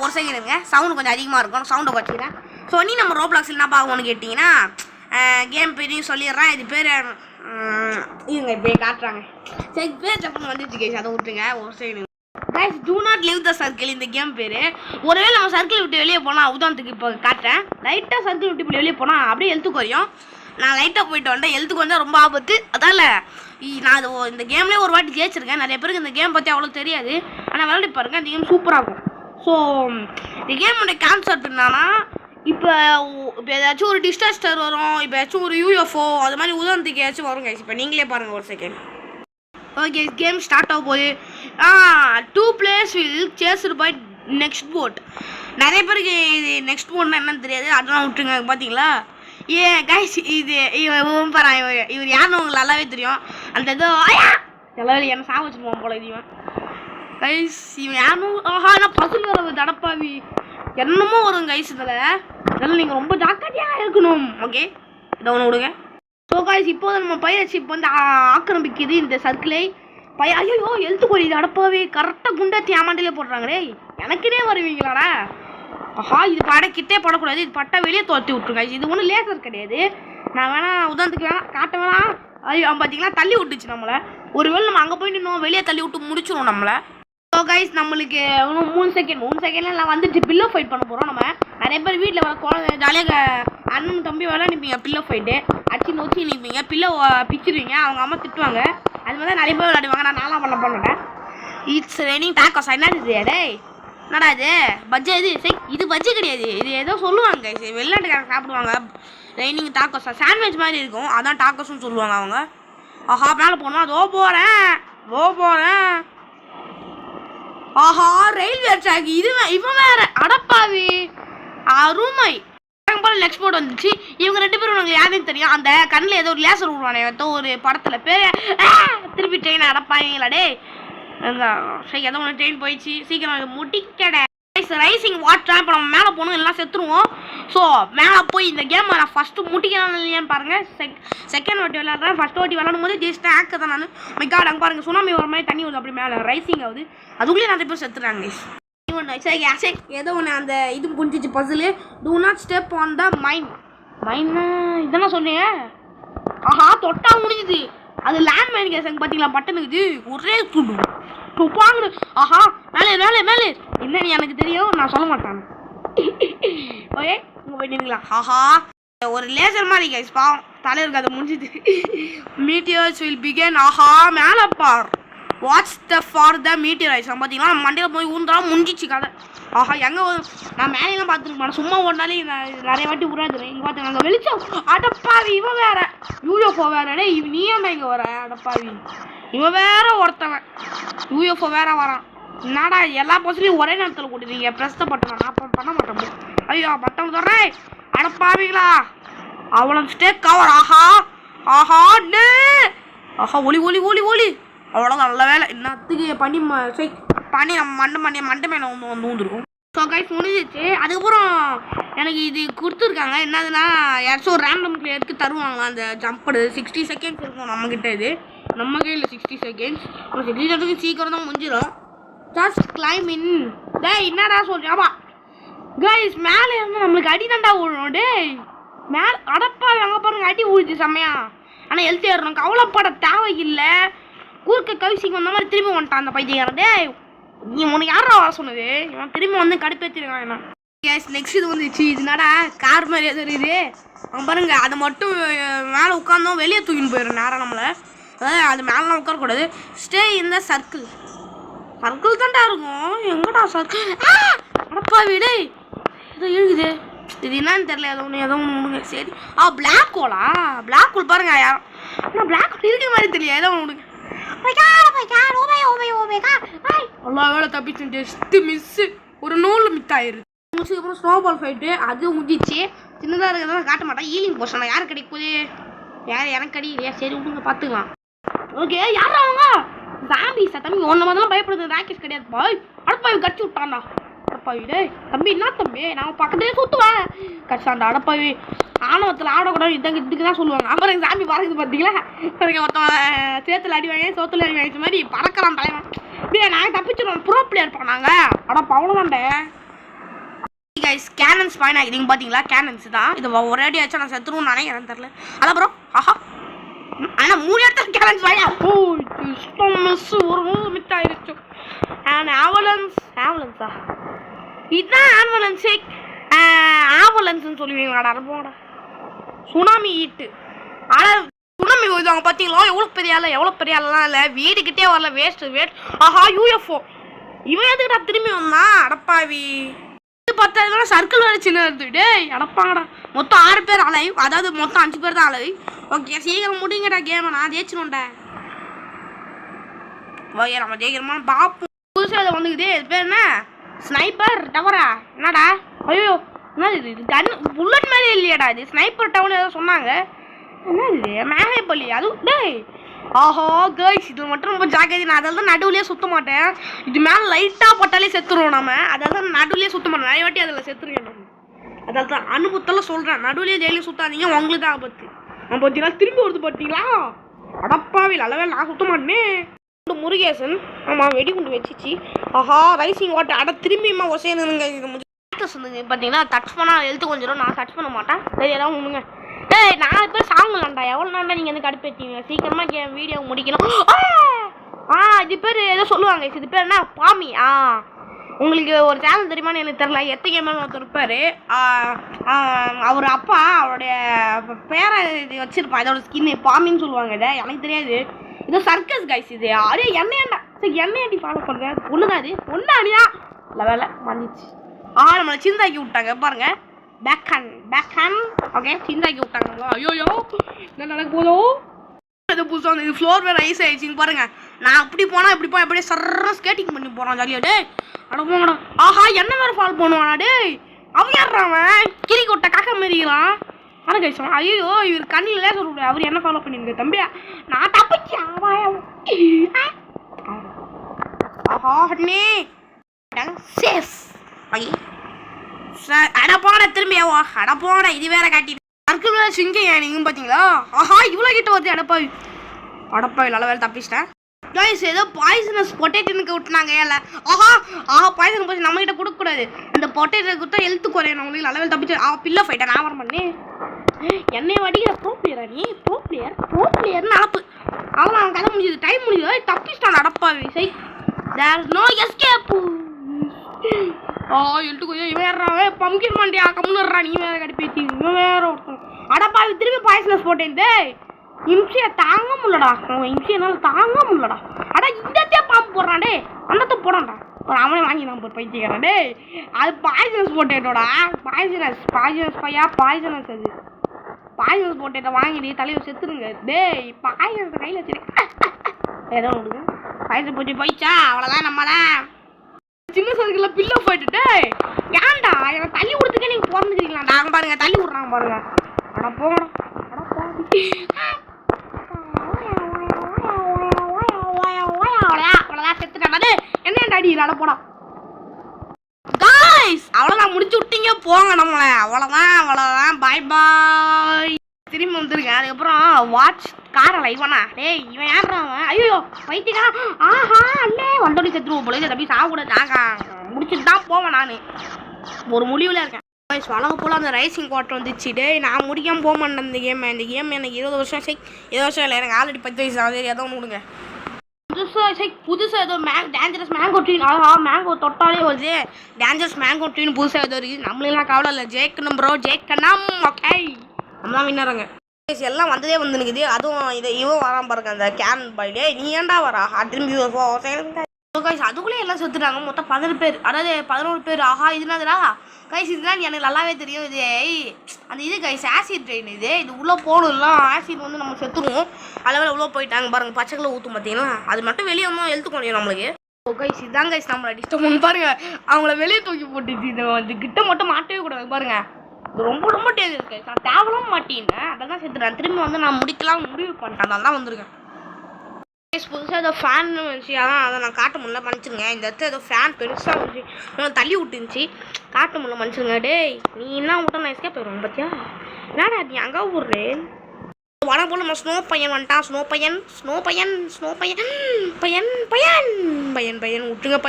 ஒரு செகண்ட் இருங்க, சவுண்டு கொஞ்சம் அதிகமாக இருக்கும், சவுண்டை குறைச்சிக்கிறேன். ஸோ நீ நம்ம ரோப்ளாக்ஸில் என்ன பார்க்கணும்னு கேட்டிங்கன்னா, கேம் பேரையும் சொல்லிடுறேன். இது பேர் இவங்க இப்போ காட்டுறாங்க. சரி பேர் தப்பு வந்துச்சு கேஸ், அதை விட்டுருங்க ஒரு second. Guys do not leave the circle இந்த கேம் பேர். ஒருவேளை நம்ம சர்க்கிள் விட்டு வெளியே போனால், உதாரணத்துக்கு இப்போ காட்டுறேன், லைட்டாக சர்க்கிள் விட்டு இப்படி வெளியே போனால் அப்படியே ஹெல்த்து குறையும். நான் லைட்டாக போயிட்டு வந்தேன், ஹெல்த்துக்கு வந்தால் ரொம்ப ஆபத்து. அதால் நான் இந்த கேம்லேயே ஒரு வாட்டி ஜெயிச்சிருக்கேன். நிறைய பேருக்கு இந்த கேம் பற்றி அவ்வளோ தெரியாது, ஆனால் விளையாடி பாருங்கள், இந்த கேம் சூப்பராக இருக்கும். ஸோ இந்த கேமோட கான்செப்ட் என்னன்னா, இப்போ ஏதாச்சும் ஒரு டிஸ்டாஸ்டர் வரும், இப்போ ஏதாச்சும் ஒரு யூஎஃப்ஓ அது மாதிரி உதாரணத்துக்கு ஏதாச்சும் வரும் கைஸ். இப்போ நீங்களே பாருங்கள் ஒரு செகண்ட். ஓகே கேம் ஸ்டார்ட் ஆக போகுது. 2 players will chased by next boat. நிறைய பேருக்கு இது நெக்ஸ்ட் போட்னா என்னன்னு தெரியாது, அதெல்லாம் விட்டுருங்க. பார்த்தீங்களா கைஸ், இது இவன் பாரு, இவர் யாருன்னு உங்களுக்கு நல்லாவே தெரியும். அந்த இதோ எல்லாரும் என்ன சாக வச்சுருப்போம் போல இதுவன். கைஸ் இவன் யாரும் ஆனால் பசங்க வர தடப்பாவி என்னமோ வரும் கைஸ். இதெல்லாம் நீங்கள் ரொம்ப ஜாக்கிரதையாக இருக்கணும். ஓகே இதை ஒன்று விடுங்க. ஸோ கைஸ் இப்போது நம்ம பைரட்ஷிப் வந்து ஆக்கிரமிக்குது இந்த சர்க்கிளை. ஐயோ எழுத்து போய் அடப்பாவே கரெக்டாக குண்டாத்தி ஏமாண்டிலே போடுறாங்களே, எனக்குனே வருவீங்களாடா. இது கிட்டே படக்கூடாது, இது பட்டா வெளியே தோற்றி விட்ருங்க. இது ஒன்றும் லேசர் கிடையாது. நான் உதாரணத்துக்கு காட்ட வேணாம். ஐயோ பார்த்தீங்களா தள்ளி விட்டுச்சு நம்மளை. ஒருவேளை நம்ம அங்கே போய் நின்னோம், வெளியே தள்ளி விட்டு முடிச்சிடும் நம்மளை. ஸோ கைஸ் நம்மளுக்கு இன்னும் 3 செகண்டில் நான் வந்துட்டு பில்லோ ஃபைட் பண்ண போகிறோம். நம்ம நிறைய பேர் வீட்டில் வர குழந்தை ஜாலியாக அண்ணன் தம்பி விளையாடிப்பீங்க, பில்லோ ஃபைட்டு அச்சு நோச்சி நிற்பீங்க, பில்லோ பிச்சிருவீங்க, அவங்க அம்மா திட்டுவாங்க. அது மாதிரி தான் நிறைய பேர் விளையாடுவாங்க. நான் நாளாக பண்ண போனேன். It's raining tacos. என்னது டே, என்னடா இது பஜ்ஜி? இது பஜ்ஜி கிடையாது, இது ஏதோ சொல்லுவாங்க கைஸ், வெளிநாட்டுக்காரங்க சாப்பிடுவாங்க. ரெய்னிங் டாக்கோஸா சாண்ட்விச் மாதிரி இருக்கும், அதான் டாக்கோஸ்ன்னு சொல்லுவாங்க அவங்க. மேலே போனோம், அதோ போகிறேன். Railway track. இவன் வேற அடப்பாவி அருமை. நெக்ஸ்ட் போர்ட் வந்துச்சு. இவங்க 2 பேரும் உங்களுக்கு யாருன்னு தெரியும், அந்த கண்ணில் ஏதோ ஒரு லேசர் விடுவானே ஏதோ ஒரு படத்தில் பேர். திருப்பி ட்ரெயின் அடப்பாங்களா டே. சரி ஏதோ ஒன்று ட்ரெயின் போயிடுச்சு, சீக்கிரம் முடிக்கடை. Rising water. இப்போ நம்ம மேலே போகணும், எல்லாம் செத்துருவோம். ஸோ மேலே போய் இந்த கேம் நான் ஃபஸ்ட்டு முட்டிக்கிறான் இல்லையான்னு பாருங்கள். செகண்ட் வாட்டி விளையாடுறேன். ஃபஸ்ட் வாட்டி விளையாடும் போது ஜெயிச்சிட்டேன். ஆக்க தான் நான் மைக்காட் அங்கே பாருங்கள், சுனாமி ஒரு மாதிரி தண்ணி வருது, அப்படி மேலே ரைசிங் ஆகுது. அதுக்குள்ளேயே நிறைய பேர் செத்துறாங்க. சரி ஏதோ ஒன்று அந்த இது புரிஞ்சிச்சு பசிலு. Do not step on the mine. இதெல்லாம் சொன்னீங்க. தொட்டா முடிஞ்சுது. அது லேண்ட் மைன் கேஸ். பார்த்தீங்களா பட்டனுக்குது ஒரே துண்டு துப்பாங்க. மேலே என்னன்னு எனக்கு தெரியும், நான் சொல்ல மாட்டேன். ஓகே இங்கே போயிட்டீங்களா? ஒரு லேசர் மாதிரி கைஸ், பாவம் தலைவருக்கு அது முடிஞ்சுது. மீட்டியர்ஸ் வில் பிகன். மேலே பார். Watts for the மீட்டியரைஸ். பார்த்தீங்கன்னா நம்ம மண்டையில் போய் ஊன்றா முடிஞ்சிச்சு கதை. எங்கே நான் மேலேலாம் பார்த்துருக்கேன், சும்மா ஓடினாலே நிறைய வாட்டி உராதுறேன். இங்கே பார்த்துங்க அங்கே வெளிச்சம். அடப்பாவி இவன் வேற யூஎஃப்ஓ வேற. டே நீ ஏன்டா இங்கே வர? அடப்பாவி இவன் வேற ஒருத்தவன் யூஎஃப்ஓ வேற வரான். என்னடா எல்லா பஸ்லையும் ஒரே நேரத்தில் கொடுத்தீங்க, ப்ரெஸ் பட்டன். நான் பண்ண மாட்டேன். ஐயோ பட்டன் தர்றேன். அடப்பாவிங்களா அவ்வளோ ஸ்டேக் கவர். ஒலி அவ்வளோதான். நல்ல வேலை. இன்னத்துக்கு பண்ணி நம்ம மண்டை மேலே வந்து ஊந்துருக்கும். ஸோ கைஸ் முடிஞ்சிச்சு. அதுக்கப்புறம் எனக்கு இது கொடுத்துருக்காங்க. என்னதுன்னா யாராச்சும் ஒரு ரேண்டம் பிளேயருக்கு தருவாங்களா அந்த ஜம்படு. 60 செகண்ட்ஸ் இருக்கும் நம்மக்கிட்ட. இது நம்ம கையில் 60 செகண்ட்ஸ். 60 செகண்ட்ஸ் சீக்கிரம் தான் முடிஞ்சிடும். ஜஸ்ட் கிளைம் இன். என்னடா சொல்றியாப்பா கைஸ், மேலே இருந்து நம்மளுக்கு அடி தாண்டா விழணும். மேலே அடப்பா அங்கே பாருங்க அடி விழுது செம்மையா. ஆனால் ஹெல்த்தி ஏறணும், கவலைப்பட தேவையில்லை. கூர்க்க கவிசிக்கு வந்த மாதிரி திரும்பி வந்துட்டான் அந்த பைத்தியக்காரன். நீ உனக்கு யாரா வர சொன்னது? இவன் திரும்பி வந்து கடுப்பேற்றிருக்கான் என்ன. கேஸ் நெக்ஸ்ட் இது வந்துச்சு. இதுனாடா கார் மாதிரி எது இது அவன் பாருங்க. அதை மட்டும் மேலே உட்காந்தோம் வெளியே தூக்கின்னு போயிடும் நேரம் நம்மளை. அதாவது அது மேலாம் உட்காரக்கூடாது. ஸ்டே இந்த சர்க்கிள் தான்டா இருக்கும். எங்கடா சர்க்கிள்? அடப்பா வீடு ஏதோ இழுகுது. இது என்னன்னு தெரியல. ஏதோ ஒன்று சரி. பிளாக் ஹோல் பாருங்க. யாரும் ஆனால் பிளாக் ஹோல் இருக்கிற மாதிரி தெரியல. ஏதோ ஒன்று எல்லா வேலை தப்பிச்சு ஜஸ்ட் மிஸ்ஸு. ஒரு நூல் மித்தாயிரு. முடிச்சதுக்கப்புறம் ஸ்னோபால் ஃபைட்டு அது முடிஞ்சிச்சு. சின்னதாக இருக்கிறதா காட்ட மாட்டேன். ஈலிங் போஷன் யார் கிடைக்க போகுது? எனக்கு கிடைக்கலையா? சரி விடுங்க பார்த்துக்கலாம். ஓகே யாரும் அவங்க சாம்பிஸா தம்பி ஒன்று மாதிரிலாம் பயப்படுது. ராக்கெட் கிடையாது பாய். அடப்பாவி கடிச்சு விட்டான்டா. அடப்பாவி தம்பி என்ன தம்பி நான் பக்கத்துலேயே சுற்றுவேன். கடிச்சாண்டா அடப்பாவி. ஆணவத்தில் ஆடக்கூடாது இதுக்கு தான் சொல்லுவாங்க. அப்புறம் சாமி பறக்குது பார்த்தீங்களா? மொத்தம் சேத்துல அடி வாங்கி சோத்துல அடி வாங்கிச்ச மாதிரி பறக்கலாம் தலைவன். இப்படியே நாங்கள் தப்பிச்சிடுவோம். ப்ரோ பிளேயர் பண்ணாங்க. அடப்பா அவ்வளோதாண்டே. கைஸ் கேனன் ஸ்பாயின் ஆகிடுங்க பார்த்தீங்களா? கேனன்ஸ் தான் இது. ஒரே அடி ஆச்சா நான் செத்துருவோம் நினைக்கிறேன், தெரில. அதான் ப்ரோ ஆஹா. ஆனால் 3 இடத்துல கேனன் ஸ்பாயின் மிஸ் ஒரு மிஸ் ஆயிடுச்சு. அண்ட் ஆம்புலன்ஸா இதுதான் ஆம்புலன்ஸ்னு சொல்லுவீங்களாடா? போடா சுனாமி ஈட்டு. ஆனால் சுனாமி போயிடுவாங்க பார்த்தீங்களா? எவ்வளோ பெரிய ஆளெல்லாம் இல்லை, வீடுக்கிட்டே வரல. வேஸ்ட் ஆஹா யூஎஃப்ஓ. இவன் எதுக்கு நான் திரும்பி வந்தான்? அடப்பாவி. 10 சர்க்கிள் வேறு சின்ன இருந்து டேய் அடப்பாங்கடா. மொத்தம் 6 பேர் அலைவ், அதாவது மொத்தம் 5 பேர் தான் அலைவ். ஓகே சீக்கிரம் முடிங்கடா கேமை, நான் ஜெயிச்சிடும்டா. ஓகே நம்ம ஜெயிக்கிறோமா பார்ப்போம். புதுசாக இதை வந்துக்குது. இது பேர் என்ன? ஸ்னைப்பர் டவரா? என்னடா ஐயோ என்னது இது? கன் புல்லட் மாதிரி இல்லையாடா இது? ஸ்னைப்பர் டவர் ஏதோ சொன்னாங்க. என்ன இது? மேகப்பள்ளி அது டேய். ஆஹா கைஸ் இது மட்டும் ரொம்ப ஜாக்கிரதை. நான் அதால் தான் நடுவுலேயே சுற்ற மாட்டேன். இது மேலே லைட்டாக போட்டாலே செத்துருவோம் நம்ம. அதால் தான் நடுவுலேயே சுற்ற மாட்டேன். நிறைய வாட்டி அதில் செத்துருக்கேன் நம்ம. அதால் தான் அனுபவத்தில் சொல்கிறேன், நடுவுலேயே டெய்லியும் சுற்றாதீங்க, உங்களுக்கு தான் ஆபத்து. நான் பார்த்தீங்களா திரும்பி வருது பார்த்தீங்களா? அடப்பாவில் அளவே நான் சுற்ற மாட்டேனே. முருகேசன் ஆமாம் வெடிகுண்டு வச்சிச்சு. ஆஹா ரைசிங் வாட்டர். அட திரும்பியுமா ஒசைனுங்க. இது பார்த்தீங்கன்னா டச் பண்ணால் எழுத்து கொஞ்சம். நான் டச் பண்ண மாட்டேன். சரி ஏதாவது ஒன்றுங்க. டேய் நான் இப்போ சாங்கலாம்டா. எவ்வளோ நாள்டா நீங்கள் வந்து கடுப்பேற்றிங்க? சீக்கிரமாக வீடியோ முடிக்கணும். இது பேர் ஏதோ சொல்லுவாங்க. இது பேர் என்ன? பாமி. உங்களுக்கு ஒரு சேனல் தெரியுமான்னு எனக்கு தெரில. எத்த கேமரா ஒருத்தர் இருப்பார். அவர் அப்பா அவருடைய பேரை இது வச்சுருப்பா. இதோட ஸ்கின்னு பாமின்னு சொல்லுவாங்க. இதை எனக்கு தெரியாது. இது சர்க்கஸ் கைஸ். இது அரே என்னையாண்டா. சரி என்னையாண்டி ஃபாலோ பண்ணுறேன்? ஒன்று தான் இது. ஒன்று அடியா இல்லை வேலை மன்னிச்சு. நம்மளை சிந்தாக்கி விட்டாங்க பாருங்கள். பேக் ஹேண்ட் ஓகே சிந்தாக்கி விட்டாங்க நம்மளா. ஐயோயோ என்ன நடக்க போதோ? இது புதுசாக வந்து இது ஃப்ளோர் வேறு ஐஸ் ஆயிடுச்சிங்க பாருங்கள். நான் அப்படி போனால் இப்படி போய் அப்படியே சர்ற ஸ்கேட்டிங் பண்ணி போகிறான் ஜாலியாக. டே அட போங்கடா. ஆஹா என்ன வேறு ஃபாலோ பண்ணுவானா? டே அவன் யாருறான்? கிளி கொட்டை காக்க மாரிக்கிறான். ஆனால் கைஸ் ஐயோ இவர் கண்ணில் சொல்ல அவர் என்ன ஃபாலோ பண்ணிருக்க தம்பியா? நான் தப்பிச்சா ஆஹா அண்ணே சேஃப். ஐயே அடப்பாட திரும்பியாவோ அடப்பாட. இது வேற காட்டி சர்க்கிள் சிங்க நீங்கள் பார்த்தீங்களா? ஆஹா இவ்வளோ கிட்ட வருது. அடப்பாவி நல்ல வேலை தப்பிச்சிட்டேன் கைஸ். ஏதோ பாய்சனஸ் பொட்டேட்டோனுக்கு விட்டுனாங்க. ஏல ஆஹா பாய்சன் போய் நம்மகிட்ட கொடுக்கக்கூடாது. அந்த பொட்டேட்டோ கொடுத்தா ஹெல்த்து குறையணும் உங்களுக்கு. நல்ல வேலை தப்பிச்சு. பில்லோ ஃபைட்டை நான் வர பண்ணேன். என்னை வடிக்கிற ப்ரோ பிளேயரா நீ? ப்ரோ பிளேயர்னு அழப்பு. அவ்வளோ அவன் கதை முடிஞ்சது. டைம் முடிஞ்சது. தப்பிச்சிட்டான் அடப்பாவி. சரி தேர் நோ எஸ்கேப். எழுத்து கொஞ்சம் இவன் ஏறாவே பம்கின் மாண்டியா கம்முன்னுறா. நீ வேற கடுப்பேத்தி இவன் வேற ஒருத்தன். அடப்பாவி திரும்பி பாய்சனஸ் போட்டேன். டேய் இம்சியை தாங்க முடியலடா. இம்சி என்னால் தாங்க முடியலடா. இந்த பாம்பு போடுறான். டே அந்தத்தை போடான்டா. ஒரு அவனே வாங்கி நான் போய் பைத்திக்கிறேன். டே அது பாய்சனஸ் போட்டேட்டோடா. பாய்சனஸ் பையா பாய்சனஸ். அது பாய்சனஸ் போட்டேட்ட வாங்கிட்டு தலையை செத்துருங்க. டேய் பாய்சனஸ் கையில் வச்சிருக்கேன். ஏதோ ஒன்று பாய்சன் போட்டு போயிடுச்சா அவ்வளோதான். நம்ம தான் சின்ன சர்க்கிளில் பில்லோ போயிட்டு ஏன்டா எனக்கு தள்ளி கொடுத்துக்கே நீங்கள் பிறந்துக்கிறீங்களா? நாங்கள் பாருங்க தள்ளி விட்றாங்க பாருங்க. அட போங்கடா. அவ்வளோதான் செத்துட்டாடா. என்ன அடி அட போடா காய்ஸ். அவ்வளோதான் முடிச்சு விட்டீங்க போங்க நம்மளை. அவ்வளோதான் பாய். திரும்பி வந்துருங்க. அதுக்கப்புறம் வாட்ச் காரலை இவனா. டேய் இவன் யாருறான்? ஐயோ வைத்தியக்காரன். ஆஹா அண்ணே வண்டோடி செத்துருவோம் போல. இதை தப்பி சாப்பிட நாங்கள் முடிச்சுட்டு தான் போவேன். நான் ஒரு முடிவில் இருக்கேன். வளங்க போல் அந்த ரைசிங் வாட்டர் வந்துச்சு. டே நான் முடிக்காமல் போக மாட்டேன் இந்த கேம். இந்த கேம் எனக்கு 20 வருஷம் 20 வருஷம் இல்லை, எனக்கு ஆல்ரெடி 10 வயசு ஆகுது. ஏதோ ஒன்று கொடுங்க. புதுசாக ஏதோ டேஞ்சரஸ் மேங்கோ ட்ரீன். மேங்கோ தொட்டாலே வருது. டேஞ்சரஸ் மேங்கோ ட்ரீன் புதுசாக ஏதோ இருக்குது. நம்மளெல்லாம் கவலை இல்லை. ஜெயிக்கணும் ப்ரோ ஜெயிக்கணும். ஓகே நம்ம தான் வின்னருங்க. எல்லாம் வந்ததே வந்து நிற்குது. அதுவும் இவன் வரான் பாருங்க அந்த கேன் பாய்டே. நீ ஏன்டா வரா? திரும்பி அதுக்குள்ளே எல்லாம் செத்துட்டாங்க. மொத்தம் 11 பேர், அதாவது 11 பேர். ஆஹா இதுனாதுடா கைஸ். இதுதான் எனக்கு நல்லாவே தெரியும். இது அந்த இது கைஸ் ஆசிட் ட்ரெயின். இது உள்ளே போகணும்ல. ஆசிட் வந்து நம்ம செத்துருவோம். அளவில் உள்ளே போயிட்டாங்க பாருங்க. பச்சைக்கில் ஊற்றும் பார்த்தீங்களா? அது மட்டும் வெளியே வந்தால் எழுத்து முடியும் நம்மளுக்கு. கைஸ் இதுதான் கைஸ் நம்மளை டிஸ்டர்ப் பண்ணி பாருங்க. அவங்கள வெளியே தூக்கி போட்டுச்சு. இது கிட்ட மட்டும் மாட்டவே கூடாது பாருங்க. இது ரொம்ப டேஞ்சரஸ் கைஸ். நான் தேவலாம் மாட்டேன். அதை தான் செத்துறேன். திரும்பி வந்து நான் முடிக்கலாம் முடிவு பண்ணிட்டேன். அதனால தான் வந்திருக்கேன். புதுசாக ஏதோ ஃபேன் வந்துச்சு. அதான் அதை நான் காட்ட முடியல மன்னிச்சிருங்க. இந்த இடத்துல ஏதோ ஃபேன் பெருசாக வந்துச்சு. தள்ளி விட்டுருந்துச்சு. காட்ட முடியல மன்னிச்சிருங்க. டேய் நீ என்ன விட்டா நான் எஸ்கேப் போயிடுவேன் பார்த்தியா? என்னடா நீ அங்கே விட்றேன் வட போல் நம்ம ஸ்னோ பையன் வந்துட்டான். ஸ்னோ பையன் விட்டுங்க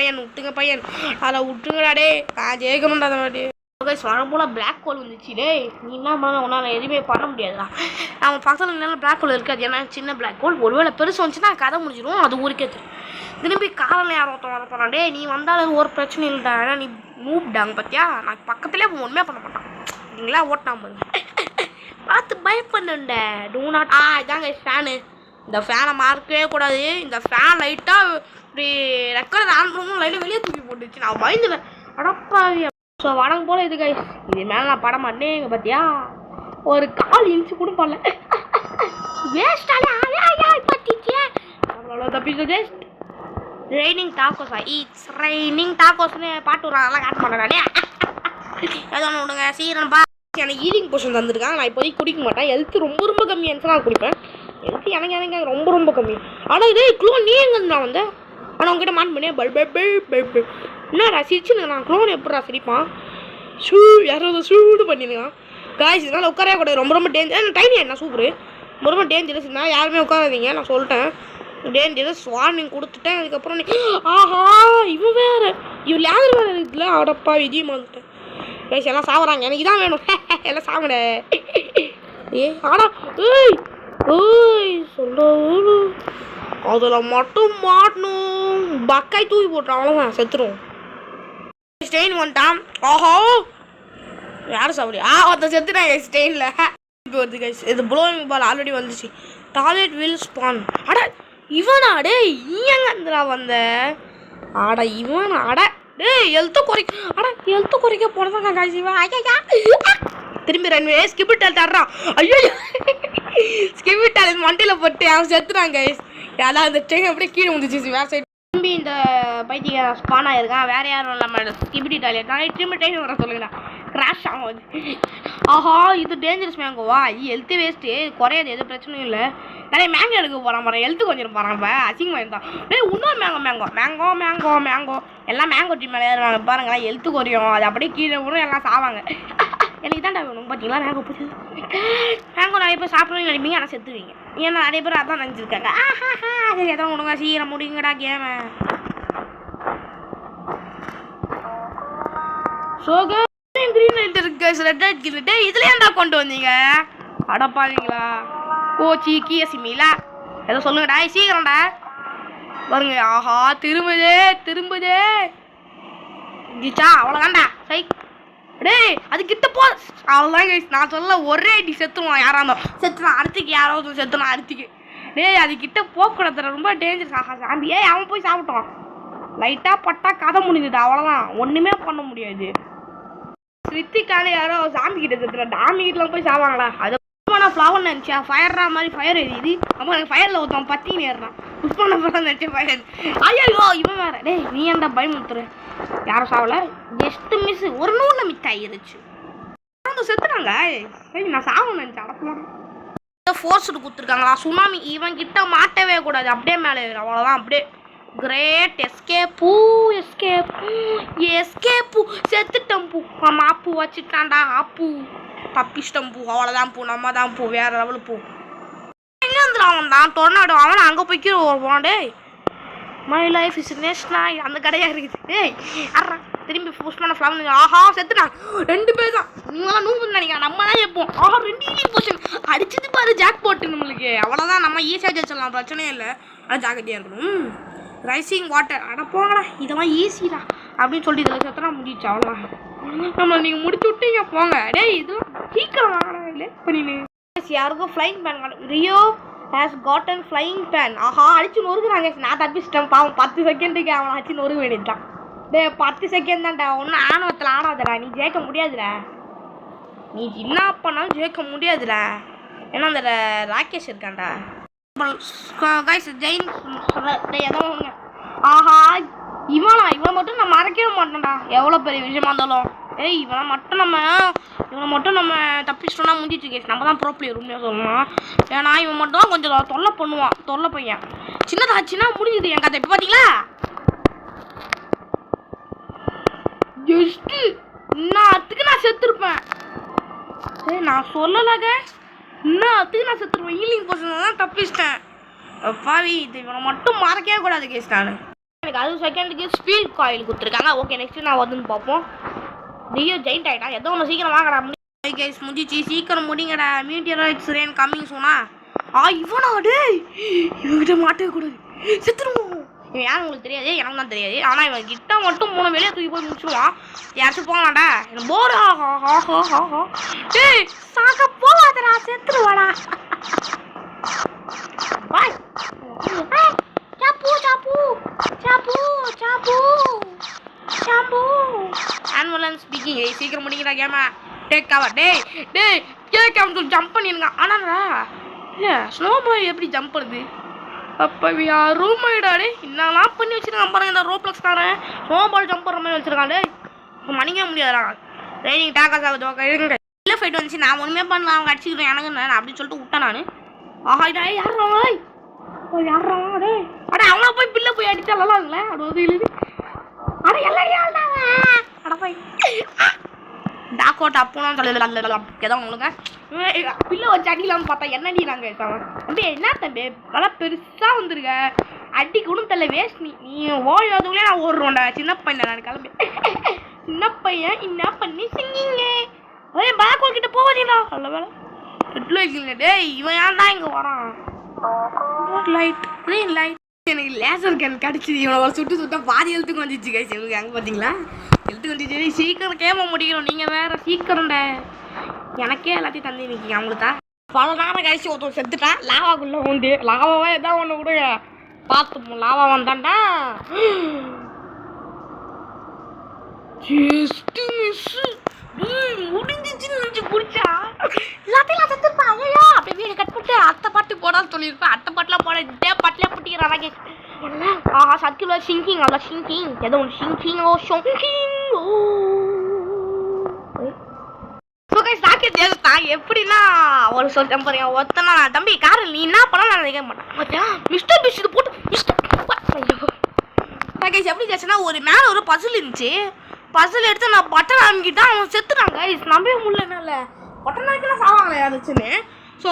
பையன் அதில் விட்டுங்கடா. டே நான் ஜெயிக்கணும்டா அதை வாட்டி. கைஸ் வரும் போல் பிளாக் ஹோல் வந்துச்சு. டேய் நீ என்ன பண்ண உன்னால் எதுவுமே பண்ண முடியாதுடா. அவன் பக்கத்தில் இருந்தாலும் பிளாக் ஹோல் இருக்காது. ஏன்னா சின்ன பிளாக் ஹோல் ஒருவேளை பெருசு வந்துச்சுன்னா கதை முடிஞ்சிடும். அது ஊருக்கே தெரியும். திரும்பி காரில் யாரும் ஒருத்தன் வர போகிறான். டே நீ வந்தாலும் ஒரு பிரச்சனையும் இல்லைடா. ஏன்னா நீ மூவ்டாங்க பார்த்தியா. நான் பக்கத்துலேயே ஒன்றுமே பண்ண மாட்டான். நீங்களா ஓட்டினா பாருங்க. பார்த்து பயப்பண்ணுண்ட டூ நாட். இதாங்க ஃபேனு. இந்த ஃபேனை மாறக்கவே கூடாது. இந்த ஃபேன் லைட்டாக இப்படி ரெக்கார்டு ஆன் பண்ணணும் லைட்டாக வெளியே தூக்கி போட்டுச்சு. நான் பயந்துட்டேன். அடப்பாவி. ஸோ வணக்கம் போல் இது கைஸ். இது மேலே நான் படம் பண்ணேங்க பார்த்தியா. ஒரு 1/4 இன்ச்சு கூட பண்ணல. வேஸ்டாலே பத்திச்சு. அவ்வளோ தப்பிச்சு ஜஸ்ட் ரெய்னிங் டாக்கோஸா. இட்ஸ் ரெய்னிங் டாக்கோஸ்னு பாட்டு விட்றான். அதெல்லாம் காட்ட மாட்டேன். ஏதோ ஒன்று விடுங்க சீக்கிரம் பா. எனக்கு ஈலிங் போர்ஷன் தந்துருக்காங்க. நான் இப்போதைக்கு குடிக்க மாட்டேன். ஹெல்த்து ரொம்ப ரொம்ப கம்மியாச்சு நான் குடிப்பேன். ஹெல்த்து எனக்கு ரொம்ப ரொம்ப கம்மி. ஆனால் இதே க்ளோன் நீ எங்கே நான் வந்து ஆனால் உங்ககிட்ட மான் பண்ணேன். பல் என்னடா சிரிச்சுன்னு நான் க்ளோன் எப்படா சிரிப்பான். யாராவது சூடு பண்ணிருக்கான் காய்ச்சி. இதனால் உட்காரவே கூடாது. ரொம்ப ரொம்ப டேஞ்சர். டைனி என்ன சூப்பரு. ரொம்ப ரொம்ப டேஞ்சரஸ். நான் யாருமே உட்காராதீங்க நான் சொல்லிட்டேன். டேஞ்சரஸ் வார்னிங் கொடுத்துட்டேன். அதுக்கப்புறம் நீ இவன் வேறு இவன் லேதர் வேறு இருக்குல்ல. அவடப்பா விஜயம் வந்துட்டேன். கைஸ் எல்லாம் சாப்பிட்றாங்க. எனக்கு இதான் வேணும். எல்லாம் சாப்பிட சொல்ல அதில் மட்டும் மாட்டணும். பக்காய் தூக்கி போட்டுறான். அவ்வளோதான் செத்துரும். ஸ்டெயின் வந்துட்டான். யாரும் சாப்பிடு. ஒருத்தன் செத்துட்டான் ஸ்டெயினில். வருது கைஸ். இது ப்ளோவிங் பால் ஆல்ரெடி வந்துச்சு. Toilet will spawn. இவனா டே எங்கன்றா வந்த. இவன் டே ஹெல்த்து குறைக்க போனதான் காய்ச்சி. திரும்பி 2 ஸ்கிபிட்டால் தர்றான். ஐயோ ஸ்கிபிட்டால் மண்டையில் போட்டு அவன் செத்துறான் கைஸ். ஏன்னா அந்த ட்ரெயின் அப்படியே கீழே வந்துச்சு வேறு சைடு. திரும்பி இந்த பைத்திய ஸ்பான் ஆகிருக்கான். வேறு யாரும் இல்லாமல் ஸ்கிபிட்டி டாய்லெட். நான் திரும்பி ட்ரெயின் வர சொல்லுங்கண்ணா. கிராஷ் ஆகும். இது டேஞ்சரஸ் மேங்கோவா. ஹெல்த்து வேஸ்ட்டு குறையாது. எதுவும் பிரச்சனையும் இல்லை. நிறைய மேங்கோ எடுக்க போகிறான் பாரு. ஹெல்த்து கொஞ்சம் போகிறான். இப்போ அசிங்கமாக இருந்தான். இன்னொரு மேங்கோ எல்லாம் மேங்கோ டீ மேலே ஏறுவாங்க பாருங்களேன். ஹெல்த்து குறையும். அது அப்படியே கீழே விடும். எல்லாம் சாவாங்க. எனக்கு தான்டா வேணும் பார்த்தீங்களா. மேங்கோ பிடிச்சது. மேங்கோ நிறைய பேர் சாப்பிடணும்னு நினைப்பீங்க. ஆனால் செத்துவீங்க. ஏன்னா நிறைய பேர் அதான் நினச்சிருக்காங்க. சரி எதாவது ஒழுங்கா சீக்கிரம் முடியுங்கடா கேமை. சோக கிரீன் லைட் இருக்கு. Red light green. இதுல ஏன்டா கொண்டு வந்தீங்க. அடப்பாவீங்களா. கோச்சி கியசிமிலா ஏதோ சொல்லுங்கடா சீக்கிரம்டா பாருங்க. திரும்புதே ஜிச்சா. அவ்வளோதான்டா சை. டேய் அது கிட்ட போ. அவ்வளோதான் நான் சொல்ல ஒரே அடி செத்துருவான். யாராக இருந்தாலும் செத்துனான். அடுத்துக்கு யாராவது செத்துனான் அடுத்துக்கு. டேய் அது கிட்ட போக்கூடாது. ரொம்ப டேஞ்சரஸ். சாம்பி அவன் போய் சாப்பிட்டான். லைட்டாக பட்டா கதை முடிஞ்சுது. அவ்வளோதான். ஒன்றுமே பண்ண முடியாது. ரித்திக்கான யாரோ சாமி கிட்ட செத்துறா. டாமி கிட்டலாம் போய் சாவாங்களா. அது நான் ஃப்ளவர் நினச்சா ஃபயர்றா மாதிரி ஃபயர் எரியுது. அம்மா எனக்கு ஃபயரில் ஒருத்தன் பத்தின்னு ஏறுறான். புஷ் பண்ண போகிறேன் நினச்சேன் ஃபயர். ஐயோ இவன் வேறு. டேய் நீ ஏன்டா பயமுத்துற. யாரும் சாவலை. Just miss. ஒரு 100 மிஸ் ஆகிருச்சு. செத்துறாங்க. சரி நான் சாவம் நினச்சேன். அடக்கலாம் ஃபோர்ஸுட்டு கொடுத்துருக்காங்களா. சுனாமி. இவன் கிட்ட மாட்டவே கூடாது. அப்படியே மேலே ஏறு. அவ்வளோதான். அப்படியே கிரேட் எஸ்கேப்பு. செத்துட்டம் பூ. நம்ம ஆப்பு வச்சுட்டான்டா. ஆப்பு தப்பிச்சிட்டம் பூ. அவ்வளோதான் பூ. நம்ம தான் பூ. வேற லெவலு பூ. எங்கே வந்துடும் அவன் தான் டொர்னாடோ. அவன் அங்கே போய்க்கிற வருவான். டே மை லைஃப் இஸ் நேஷனல். அந்த கடையாக இருக்குது. டேய் அறா திரும்பி புஷ் பண்ண ஃப்ளவர். செத்துட்டான். 2 பேர் தான். நீங்களாம் நூறு நினைக்கிறேன். நம்ம தான் எப்போம். 2 ஈலிங் போர்ஷன் அடிச்சது பாரு. ஜாக் போட்டு நம்மளுக்கு. அவ்வளோதான். நம்ம ஈஸியாக ஜெயிச்சிடலாம். பிரச்சனையே இல்லை. ஆனால் ஜாக்கிரதையாக இருக்கணும். Rising water. போங்கடா இதெல்லாம் ஈஸிடா அப்படின்னு சொல்லிட்டு இதில் செத்தனா முடிச்சு. அவ்வளோதான். நம்மளை நீங்கள் முடிச்சு விட்டீங்க போங்க. டேய் இதெல்லாம் சீக்கிரம் வாங்கடா. இல்லை பண்ணினு யாருக்கும் flying pan. Rio has gotten flying pan. அடிச்சு நொறுக்குறாங்க. நான் தப்பிச்சிட்டேன் பாவம். 10 செகண்டுக்கு அவனை அடிச்சு நொறுக்க வேண்டியதுதான். டே 10 செகண்ட் தான்டா. ஒன்றும் ஆணவத்தில் ஆடாதடா. நீ ஜெயிக்க முடியாதுடா. நீ என்ன பண்ணாலும் ஜெயிக்க முடியாதுடா. ஏன்னா அந்த ராகேஷ் இருக்கான்டா. ஜெயின் இவன் மட்டும் நான் மறக்கவே மாட்டேன்டா. எவ்வளோ பெரிய விஷயமா இருந்தாலும். இவனை மட்டும் நம்ம தப்பிச்சிட்டோம்னா முடிஞ்சிச்சு கேஸ். நம்ம தான் ப்ரோ பிளேயர் உண்மையாக சொல்லலாம். ஏன்னா இவன் மட்டும் தான் கொஞ்சம் தொல்லை பண்ணுவான். தொல்லை பையன். சின்னதாச்சுன்னா முடிஞ்சுது என் கதை. இப்போ பார்த்தீங்களா ஜஸ்ட்டு இன்னத்துக்கு நான் செத்துருப்பேன். சரி நான் சொல்லலாக. இன்னத்துக்கு நான் செத்துருப்பேன். ஈலிங் போர்ஷன் தான் தப்பிச்சிட்டேன். பாவி இது இவனை மட்டும் மறக்கவே கூடாது கேஸ். நான் எனக்கு 60 செகண்டுக்கு ஸ்பீட் காயில் கொடுத்துருக்காங்க. ஓகே நெக்ஸ்ட்டு நான் வந்து பார்ப்போம். ரியோ ஜெயிண்ட் ஆகிட்டா ஏதோ ஒன்று சீக்கிரம் வாங்கடா. கைஸ் முடிச்சு சீக்கிரம் முடிங்கடா. மீட்டியரைட்ஸ் ரெயின் கம்மிங் சூனா. இவனா டேய், இவன்கிட்ட மாட்டவே கூடாது, செத்துருவோம். இவன் யாரும் உங்களுக்கு தெரியாது, எனக்கு தான் தெரியாது. ஆனால் இவன் கிட்ட மட்டும் 3 வெளியே தூக்கி போய் முடிச்சுடுவான். யாராச்சும் போகலாம்டா, எனக்கு போர். டேய் சாக்க போவாதடா, செத்துருவாடா. பாய் சாப்பு சாப்பு சாப்பு சாப்பு சாப்பு. Ambulance speaking. சீக்கிரம் முடிக்கிறா கேமா. Take cover. டேய் டேய் கேட்காம சொல்லி ஜம்ப் பண்ணிருங்க. ஆனாடா இல்லை ஸ்னோ பாய் எப்படி ஜம்ப் பண்ணுது? அப்போ ரூம் ஆகிடாடே என்னெல்லாம் பண்ணி வச்சுருக்கான் பாருங்க இந்த ரோப்ளக்ஸ் காரன். ஸ்னோ பால் ஜம்ப் பண்ணுற மாதிரி வச்சுருக்கான். டே மணிக்க முடியாதுடா. ட்ரைனிங் டாக்கா சாக இல்லை ஃபைட் வந்துச்சு. நான் ஒன்றுமே பண்ணலாம், அவங்க அடிச்சுக்கிறேன் எனக்கு நான் அப்படின்னு சொல்லிட்டு விட்டேன் நான். ஆஹாடா யாருறாங்க யாருறாங்க டே. அட அவங்கள போய் பில்லை போய் அடிச்சாலங்களே. அது வந்து எழுது அட எல்லாரும் அட போய் டாக்கோட்டா அப்போனா சொல்லலாம் ஏதோ உங்களுக்கு பில்லை வச்சு அடிக்கலாம்னு பார்த்தா என்ன அடிக்கிறாங்க தம்பி. என்ன தம்பி நல்லா பெருசாக வந்துருக்க, அடிக்க ஒன்றும் தெரியல வேஸ்ட். நீ ஓடுறதுக்குள்ளே நான் ஓடுறோண்டா. சின்ன பையன் நான் கிளம்பி. சின்ன பையன் என்ன பண்ணி செஞ்சீங்க? அதே பேக் கிட்ட போவீங்களா? நல்ல வேலை ரெட்டில் வைக்கீங்க. டேய் இவன் ஏன்டா இங்கே வரான்? Light green light. எனக்கு லேசர் கேன் கிடச்சிது. இவனை ஒரு சுட்டு பாதி எழுத்துக்கு வந்துச்சு கைஸ். எனக்கு அங்கே பார்த்தீங்களா எழுத்துக்கு வந்துச்சு. சீக்கிரம் கேம முடிக்கணும். நீங்கள் வேறு சீக்கிரம்டா. எனக்கே எல்லாத்தையும் தந்தி நிற்கிங்க அவங்களுக்கு தான். பல நேரம் கழிச்சு ஒருத்தர் செத்துட்டான் லாவாக்குள்ளே உண்டு. லாவாவே எதாவது ஒன்று கூட பார்த்துப்போம். லாவா வந்தான்டா ஜஸ்ட் மிஸ்ஸு. முடிஞ்சிச்சுன்னு நினச்சி குடிச்சா எல்லாத்தையும் செத்துருப்பான். ஐயோ அப்படியே வீடு கட் பண்ணிட்டு அத்தை பாட்டு போடான்னு சொல்லியிருப்பேன். அத்தை பாட்டுலாம் போட இதே பாட்டிலே புட்டிக்கிறான். ஆஹா சர்க்கிள் சிங்கிங் அவ்வளோ சிங்கிங் ஏதோ ஒன்று சிங்கிங் ஓ ஷோங்கிங் ஓ. எப்படின்னா ஒரு சொல்லிட்டேன் பாருங்க. ஒருத்தனா தம்பி காரு நீ என்ன பண்ணலாம் நான் நினைக்க மாட்டேன். மிஸ்டர் பிஷ் இது போட்டு மிஸ்டர் எப்படி கேச்சுன்னா ஒரு மேலே ஒரு பசில் இருந்துச்சு. பசில் எடுத்து நான் பட்டன் அமைக்கிட்டா அவன் செத்துனாங்க. நம்பவே முடியலனால பட்டன் அமைக்கலாம் சாவாங்களே யாராச்சுன்னு. ஸோ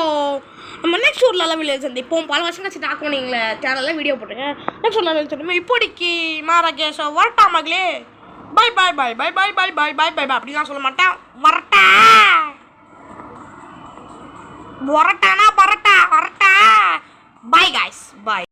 நம்ம நெக்ஸ்ட் ஒரு லெவலில் சந்திப்போம். பல வருஷம் கழிச்சு டாக் பண்ணிங்களே சேனலில் வீடியோ போட்டுங்க. நெக்ஸ்ட் ஒரு லெவலில் சந்திப்போம். இப்போதைக்கு மாறாக்கே ஸோ வரட்டா மகளே. பாய் பாய் பாய் பாய் பாய் பாய் பாய் பாய் பாய் பாய் அப்படிலாம் சொல்ல மாட்டேன். வரட்டா வரட்டானா வரட்டா வரட்டா. Bye guys bye.